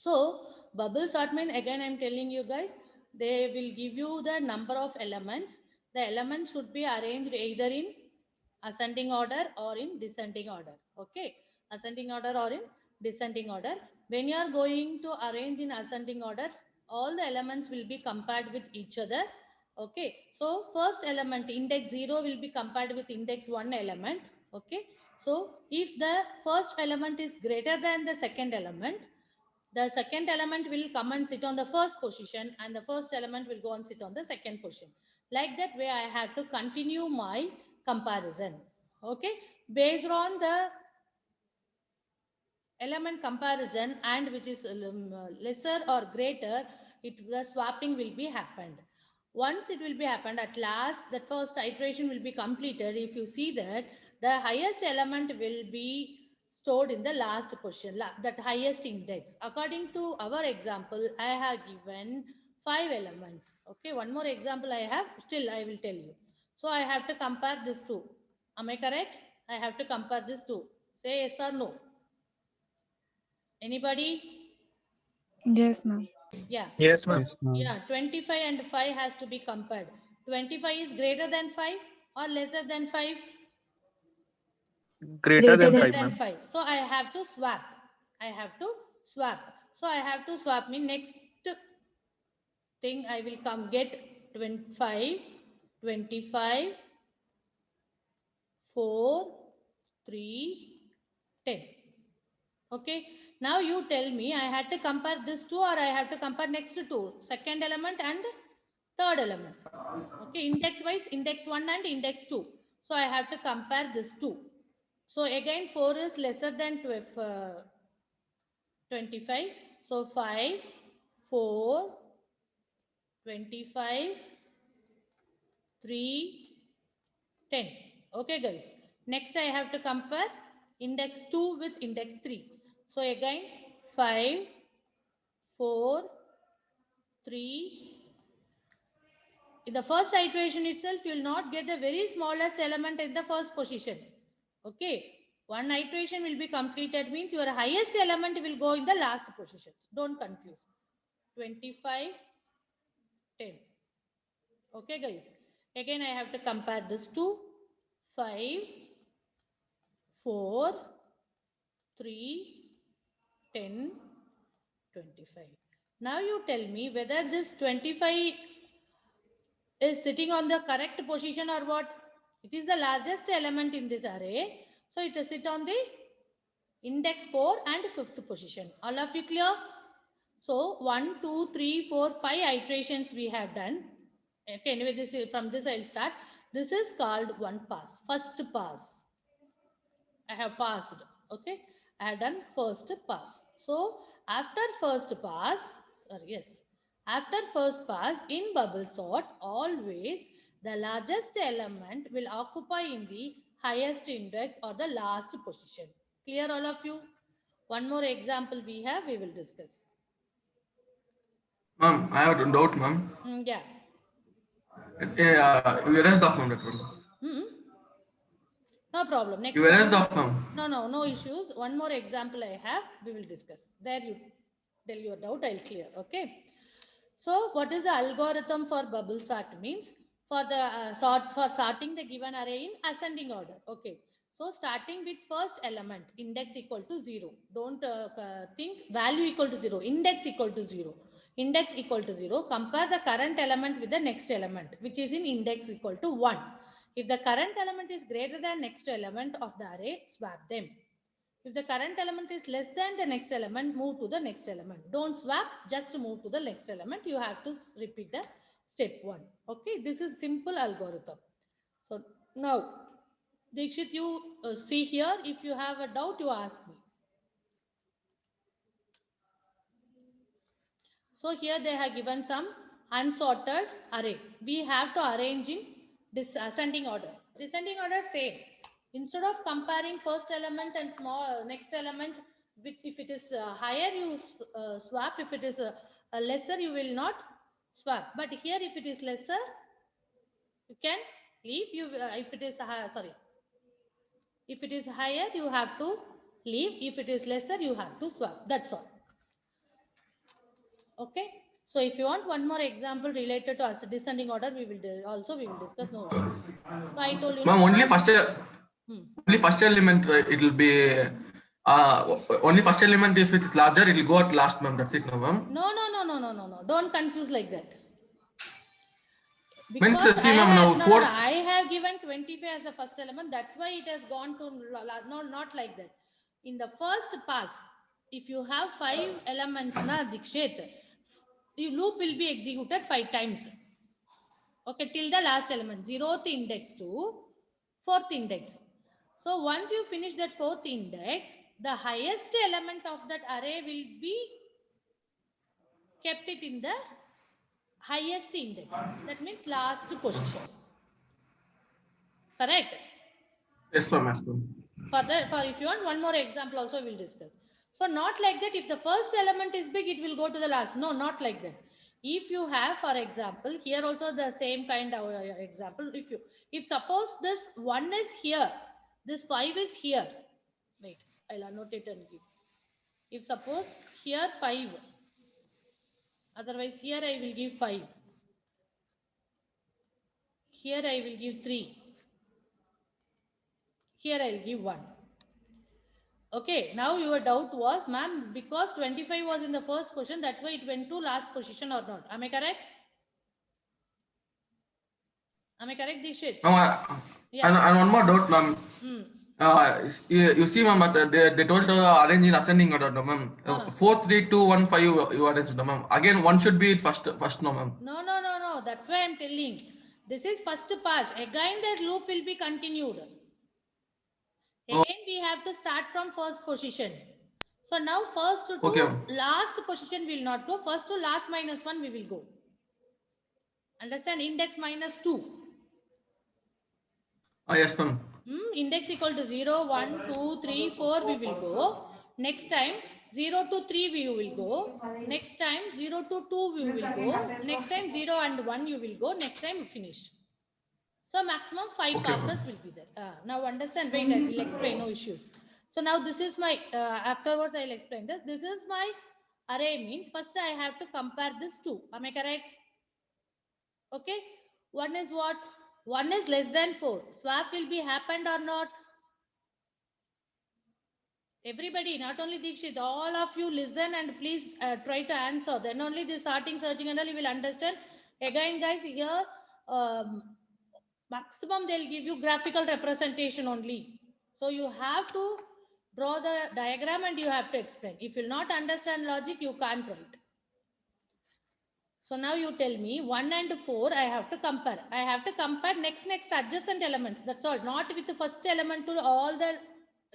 So bubble sort mean, again I'm telling you guys, they will give you the number of elements. The elements should be arranged either in ascending order or in descending order. Okay, ascending order or in descending order. When you are going to arrange in ascending order, all the elements will be compared with each other. Okay, so first element index 0 will be compared with index 1 element. Okay, so if the first element is greater than the second element, the second element will come and sit on the first position, and the first element will go and sit on the second position. Like that way I have to continue my comparison. Okay, based on the element comparison and which is lesser or greater, the swapping will be happened. Once it will be happened, at last that first iteration will be completed. If you see that the highest element will be stored in the last position, that highest index. According to our example, I have given 5 elements. Okay, one more example I have, still I will tell you. So I have to compare this two. Am I correct? I have to compare this two. Say yes or no. Anybody? Yes, ma'am. Yeah. Yes, So, ma'am. Yes, ma'am. yeah, 25 and 5 has to be compared. 25 is greater than 5 or lesser than 5? Greater Greater than than Greater 5, than ma'am. 5. So I have to swap. I have to swap. So I have to swap. Mean next thing I will come get 25, 25, 4, 3, 10. Okay, now you tell me I had to compare this two or I have to compare next two, second element and third element. Okay, index wise, index 1 and index 2. So I have to compare this two. So again 4 is lesser than 25. So 5, 4, 25, 3, 10. Okay guys, next I have to compare index 2 with index 3. So again 5, 4, 3. In the first iteration itself, you will not get the very smallest element in the first position. Okay, one iteration will be completed means your highest element will go in the last positions. Don't confuse. 25, 10. Okay guys, again I have to compare this to 5, 4, 3, 10, 25. Now you tell me whether this 25 is sitting on the correct position or what. It is the largest element in this array. So it is sit on the index 4 and 5th position. All of you clear? So 1, 2, 3, 4, 5 iterations we have done. Okay, anyway, this is, from this I'll start. This is called one pass, first pass. I have passed. Okay, I have done first pass. So after first pass, sorry, yes, after first pass in bubble sort, always the largest element will occupy in the highest index or the last position. Clear all of you? One more example we have, we will discuss. Ma'am, I have a doubt, ma'am. Yeah. You erased off, ma'am, that one. Hmm. No problem. You Next one erased more. off, ma'am. No issues. One more example I have, we will discuss. There you tell your doubt, I'll clear. Okay. So what is the algorithm for bubble sort means? For the sorting the given array in ascending order. Okay. So starting with first element, index equal to 0. Don't think value equal to 0. Index equal to 0. Index equal to 0. Compare the current element with the next element, which is in index equal to 1. If the current element is greater than next element of the array, swap them. If the current element is less than the next element, move to the next element. Don't swap, just move to the next element. You have to repeat the step 1. Okay, this is simple algorithm. So now, Dikshit, you see here. If you have a doubt, you ask me. So here they have given some unsorted array. We have to arrange in this ascending order. Descending order same. Instead of comparing first element and small next element, which if it is higher you swap, if it is lesser you will not swap. But here if it is lesser you can leave. You if it is sorry, if it is higher you have to leave. If it is lesser you have to swap. That's all. Okay. So if you want one more example related to us descending order, we will discuss. No issues. So I told you. Ma'am, only Hmm. first element it will be only first element if it's larger it will go at last, ma'am. That's it, no, ma'am. No. Don't confuse like that. Means Because see, ma'am, now four. I have given 25 as the first element. That's why it has gone to no, not like that. In the first pass, if you have 5 elements, na Dikshit, your loop will be executed 5 times. Okay, till the last element, 0th index to 4th index. So once you finish that 4th index, the highest element of that array will be kept it in the highest index. That means last position. Correct? Yes, ma'am. Yes, ma'am. For if you want one more example also we'll discuss. So not like that, if the first element is big, it will go to the last. No, not like that. If you have, for example, here also the same kind of example. If suppose this 1 is here, this 5 is here. Wait, I'll annotate and give. If suppose here 5, otherwise here I will give 5. Here I will give 3. Here I will give 1. Okay, now your doubt was, ma'am, because 25 was in the first position, that's why it went to last position or not. Am I correct? Am I correct, Dikshit? Ma'am, Yeah. and one more doubt, ma'am. You see, ma'am, but they told to arrange in ascending order, no, ma'am. 4, 3, 2, 1, 5 you arrange, no, ma'am. Again, one should be first, no, ma'am. No. That's why I'm telling. This is first pass. Again, that loop will be continued. Again, we have to start from first position. So now first to last position will not go. First to last minus 1 we will go. Understand? Index minus 2. Yes, ma'am. Index equal to 0, 1, 2, 3, 4 we will go. Next time 0 to 3 we will go. Next time 0 to 2 we will go. Next time 0 and 1 you will go. Next time finished. So maximum 5 passes will be there. Now understand. Wait, I will explain. No issues. So now this is my, afterwards I will explain this. This is my array means first I have to compare this two. Am I correct? Okay. One is what? 1 is less than 4. Swap will be happened or not? Everybody, not only Dikshit, all of you listen and please try to answer. Then only the sorting, searching and all you will understand. Again, guys, here maximum they'll give you graphical representation only. So you have to draw the diagram and you have to explain. If you will not understand logic, you can't write. So now you tell me 1 and 4 I have to compare. I have to compare next adjacent elements. That's all. Not with the first element to all the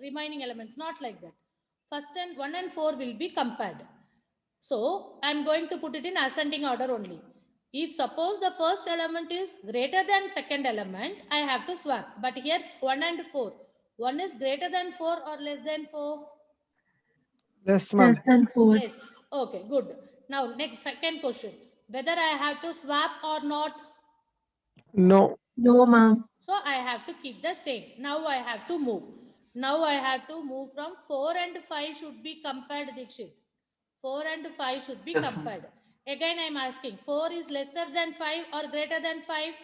remaining elements. Not like that. First and 1 and 4 will be compared. So I'm going to put it in ascending order only. If suppose the first element is greater than second element, I have to swap. But here 1 and 4. 1 is greater than 4 or less than 4? Less than 4. Less. Okay, good. Now next second question. Whether I have to swap or not? No, ma'am. So I have to keep the same. Now I have to move. Now I have to move from 4 and 5 should be compared, Dikshit. 4 and 5 should be compared. Again I am asking, 4 is lesser than 5 or greater than 5?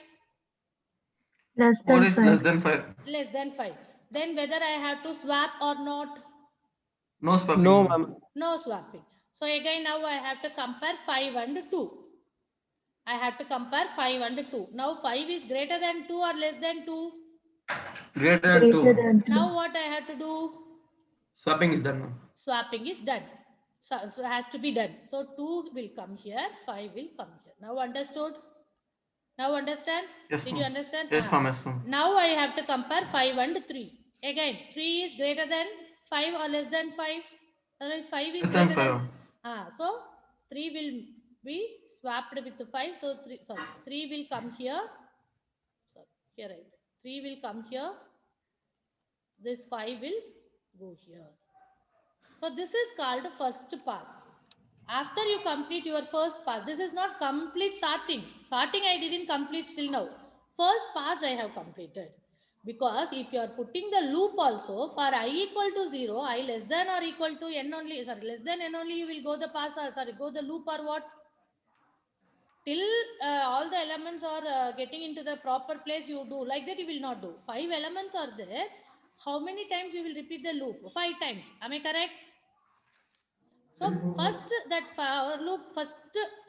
Less 4 than is 5. less than 5. Less than 5. Then whether I have to swap or not? No swapping. No, ma'am. No swapping. So again now I have to compare 5 and 2. I have to compare 5 and 2. Now 5 is greater than 2 or less than 2? Greater than 2. Now what I have to do? Swapping is done, ma'am. Swapping is done. So has to be done. So 2 will come here, 5 will come here. Now understood? Now understand? Yes, Did you understand? Yes, ma'am. Yes, ma'am. Now I have to compare 5 and 3. Again, 3 is greater than 5 or less than 5? Otherwise 5 is Less than greater 5. than... So 3 will be swapped with the 5. So 3 will come here. Sorry, here I 3 will come here. This 5 will go here. So this is called first pass. After you complete your first pass, this is not complete sorting. Sorting I didn't complete still now. First pass I have completed. Because if you are putting the loop also for I equal to 0, I less than or equal to n only, less than n only you will go the pass, go the loop or what? till all the elements are getting into the proper place, you do. Like that, you will not do. 5 elements are there. How many times you will repeat the loop? 5 times. Am I correct? So first that for loop, first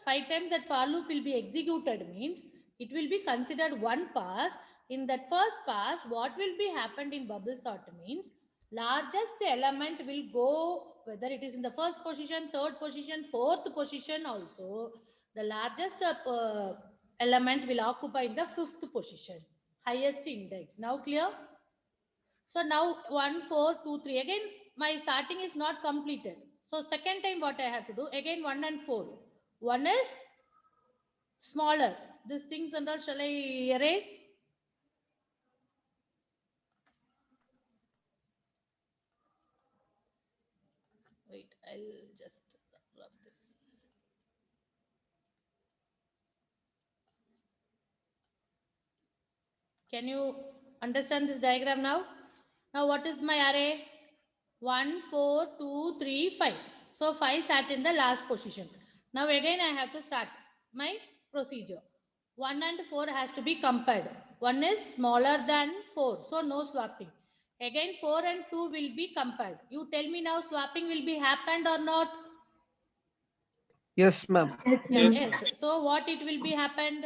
5 times that for loop will be executed means it will be considered one pass. In that first pass, what will be happened in bubble sort means largest element will go, whether it is in the first position, third position, fourth position also, the largest element will occupy in the fifth position, highest index. Now clear? So now 1, 4, 2, 3. Again, my sorting is not completed. So second time what I have to do, again 1 and 4. 1 is smaller. These things and all shall I erase? Wait, I'll just rub this. Can you understand this diagram now? Now what is my array? 1, 4, 2, 3, 5. So 5 sat in the last position. Now again I have to start my procedure. 1 and 4 has to be compared. 1 is smaller than 4. So no swapping. Again 4 and 2 will be compared. You tell me now swapping will be happened or not? Yes, ma'am. Yes, ma'am. Yes. So what it will be happened?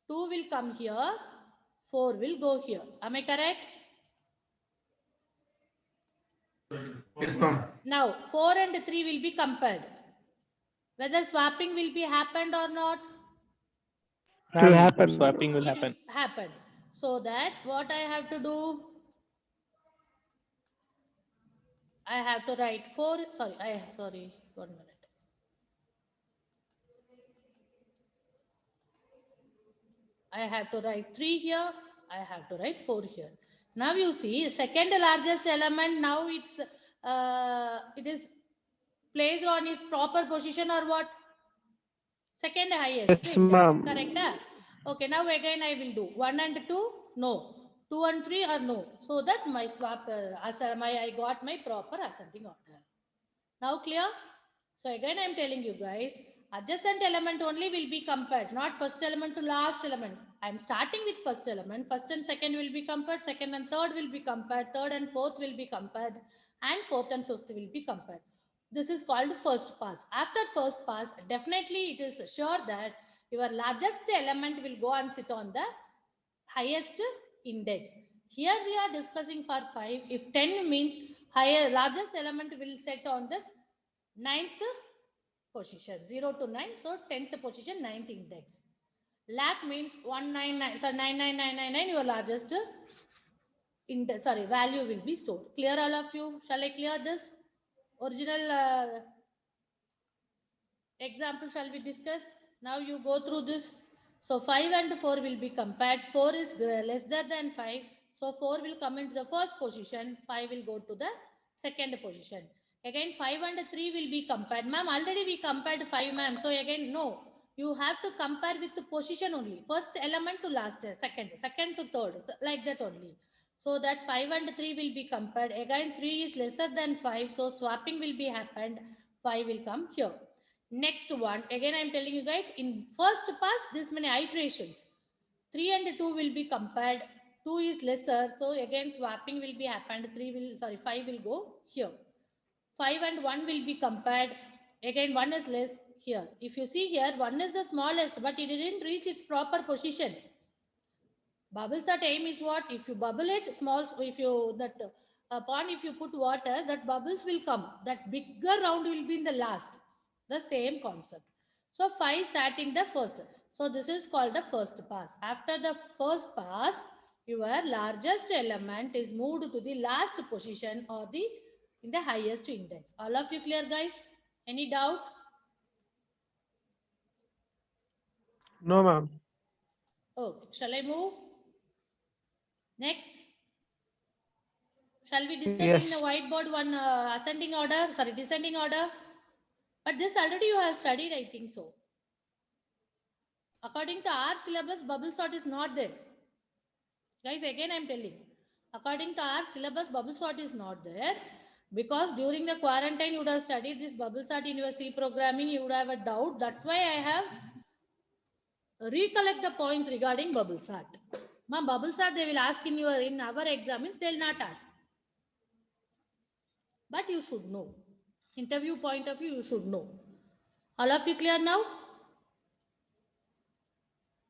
2 will come here. 4 will go here. Am I correct? Yes, ma'am. Now 4 and 3 will be compared. Whether swapping will be happened or not? It will happen. Swapping will It happen. happened. So that what I have to do? I have to write 4. Sorry, 1 minute. I have to write 3 here. I have to write 4 here. Now you see, second largest element. Now it is placed on its proper position or what? Second highest Yes, index. ma'am. Correct? Okay. Now again I will do 1 and 2. No. 2 and 3 are no. So that my swap, I got my proper ascending order. Now clear? So again I am telling you guys, adjacent element only will be compared, not first element to last element. I am starting with first element. First and second will be compared. Second and third will be compared. Third and fourth will be compared. And fourth and fifth will be compared. This is called first pass. After first pass, definitely it is sure that your largest element will go and sit on the highest index. Here we are discussing for 5. If 10 means higher, largest element will set on the 9th position, 0 to 9. So 10th position, 9th index. Lat means 199, so 99999, your largest index, value will be stored. Clear all of you? Shall I clear this? Original example shall we discuss? Now you go through this. So 5 and 4 will be compared. 4 is lesser than 5. So 4 will come into the first position. 5 will go to the second position. Again 5 and 3 will be compared. Ma'am, already we compared 5, ma'am. So again, no. You have to compare with the position only. First element to last, second to third. Like that only. So that 5 and 3 will be compared. Again 3 is lesser than 5. So swapping will be happened. 5 will come here. Next one, again I am telling you guys, in first pass this many iterations. 3 and 2 will be compared. 2 is lesser, so again swapping will be happened. 5 will go here. 5 and 1 will be compared. Again 1 is less here. If you see here, 1 is the smallest, but it didn't reach its proper position. Bubble sort aim is what? If you bubble it small, if you if you put water, that bubbles will come. That bigger round will be in the last. The same concept. So 5 sat in the first. So this is called the first pass. After the first pass, your largest element is moved to the last position or in the highest index. All of you clear, guys? Any doubt? No, ma'am. Okay. Shall I move? Next. Shall we discuss in the Yes. whiteboard one ascending order? Descending order. But this already you have studied, I think so. According to our syllabus, bubble sort is not there. Guys, again I am telling. According to our syllabus, bubble sort is not there. Because during the quarantine, you would have studied this bubble sort in your C programming. You would have a doubt. That's why I have recollect the points regarding bubble sort. Ma'am, bubble sort they will ask in our examines, they will not ask. But you should know. Interview point of view, you should know. All of you clear now?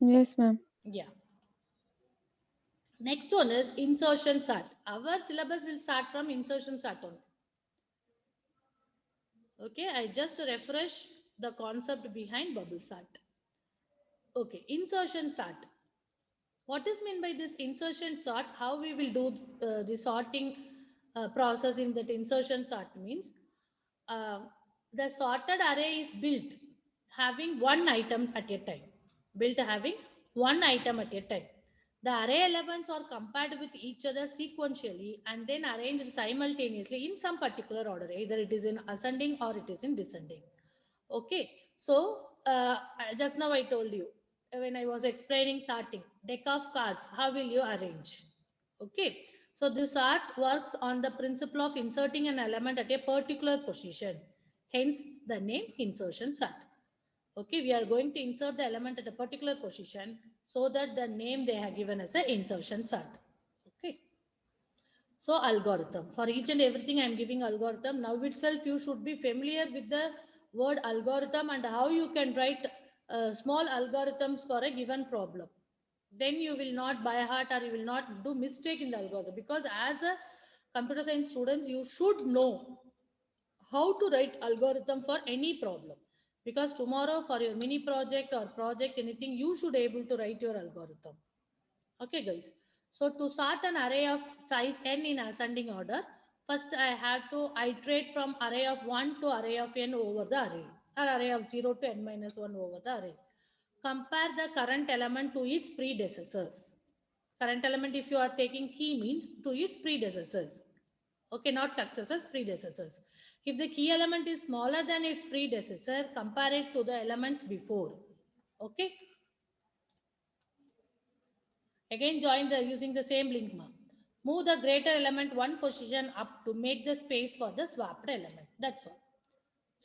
Yes, ma'am. Yeah. Next one is insertion sort. Our syllabus will start from insertion sort only. Okay, I just refresh the concept behind bubble sort. Okay, insertion sort. What is meant by this insertion sort? How we will do the sorting process in that insertion sort means the sorted array is built having one item at a time. Built having one item at a time. The array elements are compared with each other sequentially and then arranged simultaneously in some particular order. Either it is in ascending or it is in descending. Okay, so just now I told you when I was explaining sorting, deck of cards, how will you arrange? Okay, so this sort works on the principle of inserting an element at a particular position. Hence the name insertion sort. Okay, we are going to insert the element at a particular position so that the name they have given as a insertion sort. Okay. So algorithm. For each and everything I am giving algorithm. Now itself you should be familiar with the word algorithm and how you can write small algorithms for a given problem. Then you will not by heart or you will not do mistake in the algorithm, because as a computer science students you should know how to write algorithm for any problem, because tomorrow for your mini project or project anything you should able to write your algorithm. Okay, guys. So to sort an array of size n in ascending order, first I have to iterate from array of 1 to array of n over the array, or array of 0 to n minus 1 over the array. Compare the current element to its predecessors. Current element, if you are taking key, means to its predecessors. Okay, not successors, predecessors. If the key element is smaller than its predecessor, compare it to the elements before. Okay. Again, join the using the same link. Move the greater element one position up to make the space for the swapped element. That's all.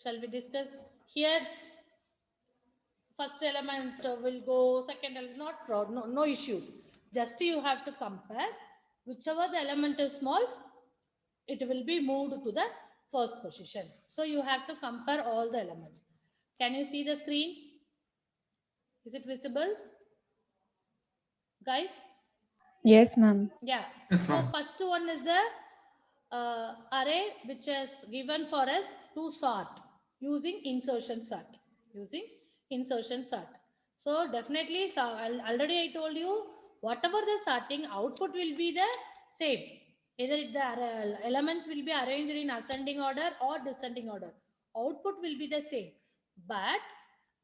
Shall we discuss? Here, first element will go, second element, not proud, no issues. Just you have to compare. Whichever the element is small, it will be moved to the first position. So you have to compare all the elements. Can you see the screen? Is it visible? Guys? Yes, ma'am. Yeah. Yes, So ma'am. first one is the array which is given for us to sort using insertion sort. Using insertion sort. So definitely, so already I told you, whatever the sorting output will be the same. Either the elements will be arranged in ascending order or descending order. Output will be the same, but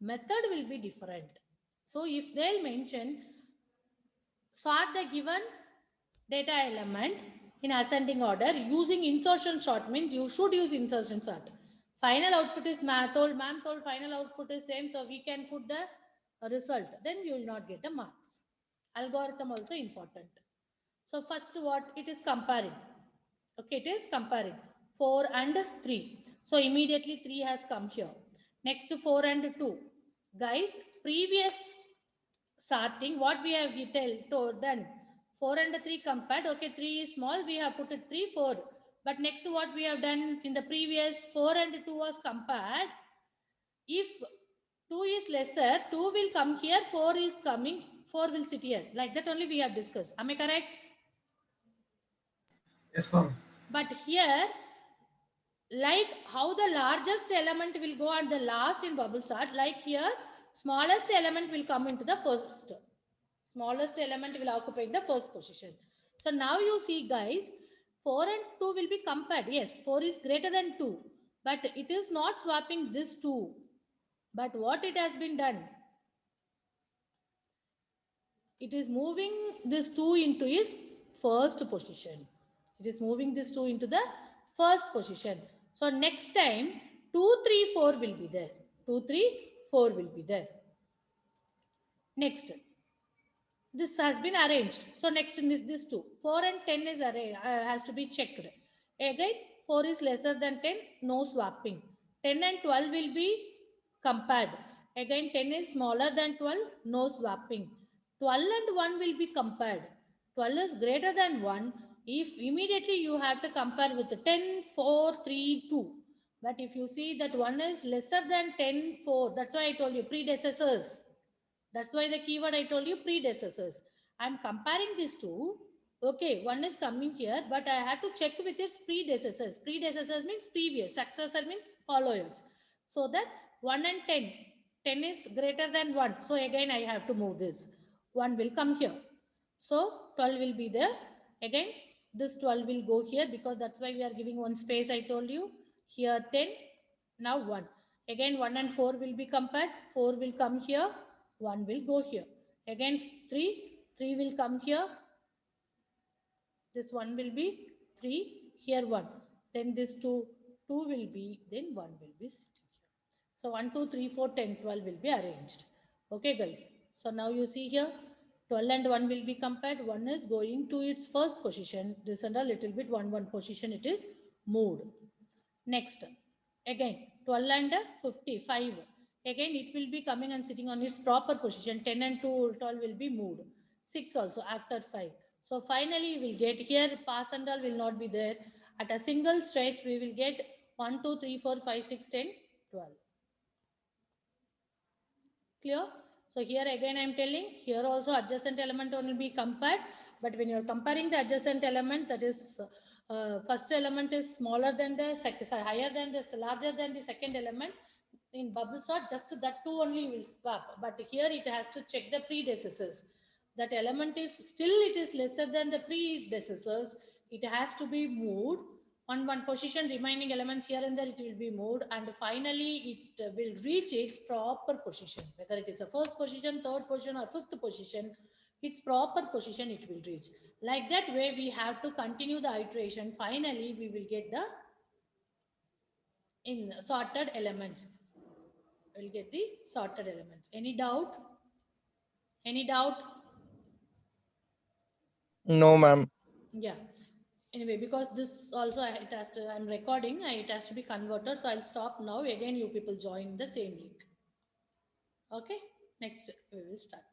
method will be different. So if they'll mention sort the given data element in ascending order using insertion sort, means you should use insertion sort. Final output is ma'am told final output is same, so we can put the result, then you will not get the marks. Algorithm also important. So first what it is comparing. Okay, it is comparing 4 and 3. So immediately 3 has come here. Next 4 and 2. Guys, previous sorting, what we have done, 4 and 3 compared. Okay, 3 is small, we have put it 3, 4. But next what we have done in the previous 4 and 2 was compared. If 2 is lesser, 2 will come here, 4 is coming, 4 will sit here. Like that only we have discussed. Am I correct? Yes, ma'am. But here, like how the largest element will go and the last in bubble sort, like here, smallest element will come into the first. Smallest element will occupy the first position. So now you see, guys, 4 and 2 will be compared. Yes, 4 is greater than 2, but it is not swapping this 2. But what it has been done? It is moving this 2 into its first position. It is moving this 2 into the first position. So next time 2, 3, 4 will be there. 2, 3, 4 will be there. Next. This has been arranged. So next is this 2. 4 and 10 is has to be checked. Again, 4 is lesser than 10, no swapping. 10 and 12 will be compared. Again, 10 is smaller than 12, no swapping. 12 and 1 will be compared. 12 is greater than 1. If immediately you have to compare with 10, 4, 3, 2. But if you see that 1 is lesser than 10, 4, that's why I told you predecessors. That's why the keyword I told you predecessors. I'm comparing these two. Okay, 1 is coming here, but I have to check with its predecessors. Predecessors means previous, successor means followers. So that 1 and 10. 10 is greater than 1. So again, I have to move this. 1 will come here. So 12 will be there. Again, this 12 will go here because that's why we are giving one space I told you. Here 10, now 1. Again, 1 and 4 will be compared. 4 will come here. 1 will go here. Again, 3. 3 will come here. This 1 will be 3. Here 1. Then this 2 will be, then 1 will be sitting here. So 1, 2, 3, 4, 10, 12 will be arranged. Okay, guys. So now you see here, 12 and 1 will be compared. 1 is going to its first position. This and a little bit 1, 1 position it is moved. Next, again 12 and 55. Again it will be coming and sitting on its proper position. 10 and 2, 12 will be moved. 6 also after 5. So finally we will get here pass and all will not be there. At a single stretch we will get 1, 2, 3, 4, 5, 6, 10, 12. Clear? So here again I am telling, here also adjacent element will be compared, but when you are comparing the adjacent element, that is first element is smaller than the second, higher than this, larger than the second element. In bubble sort, just that two only will swap, but here it has to check the predecessors. That element is still it is lesser than the predecessors. It has to be moved on one position, remaining elements here and there it will be moved, and finally it will reach its proper position, whether it is a first position, third position or fifth position, its proper position it will reach. Like that way we have to continue the iteration. Finally we will get the in sorted elements. We'll get the sorted elements. Any doubt? Any doubt? No, ma'am. Yeah. Anyway, because this also it has to, I'm recording, it has to be converted. So I'll stop now. Again, you people join the same link. Okay. Next, we will start.